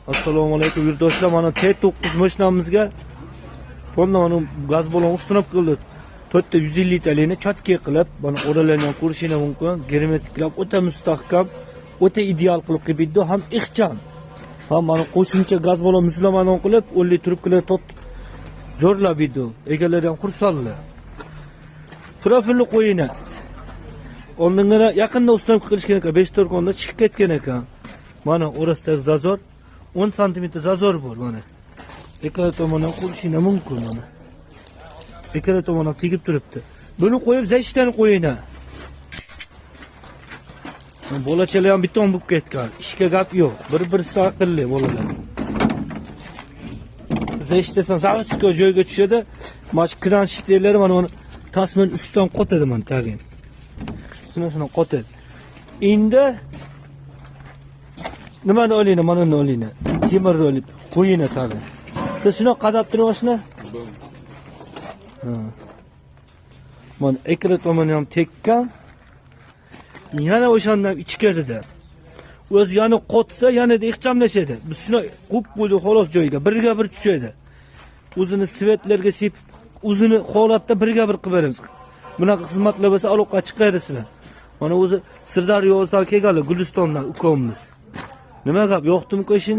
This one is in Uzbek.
Assalomu alaykum yurtdoshlar. Mana T9 mashinamizga bundan mana gaz balon ustunib qildi. 4 ta 150 litrlikni chotga qilib, mana o'ralarni ko'rishingiz mumkin. Germetiklab o'ta mustahkam, o'ta ideal qilib qilibdi, ham ixcham. Ham mana qo'shimcha gaz balon muzlamadan qilib, 10 trubkalar tot zo'rlab edi. Egalari ham xursandlar. Profilli qo'yini. Ondan yaqinda ustunib qilishgan ekan, 5 torkonda chiqib ketgan ekan. Mana orasidagi zazor 10 cm zazor bor mana. Ikkala tomonidan qo'yishinglar mumkin mana. Ikkala tomonidan tegib turibdi. Buni qo'yib zaytdan qo'yinglar. Bolachalar ham beton bo'lib ketgan. Ishga gap yo'q. Bir-birisi aqlli bolalar. Zaytdan zavodga joyga tushadi. Mana kran shitlarni mana uni tasman ustidan qotadi mana tag'in. Shuni qotadi. Endi nimani olayni, mana uni olayni. Temirni olib qo'yingni tag'in. Siz shuni qadab turibsizmi? Ha. Mana ekran tomoni ham tekkan. Yana o'shandan ichkarida. O'zi yana qotsa, yanada ixchamlashadi. Biz shuni qo'yib qo'ydik xolos joyiga, birga bir tushadi. O'zini svetlarga sepib, o'zini holatda birga bir qilib beramiz. Bunaqa xizmatlar bo'lsa, aloqa chiqarsizlar. Mana o'zi Sirdaryodan kelganlar, Gulistondan ukamimiz. Nima gap, yo'qdimi qo'shin?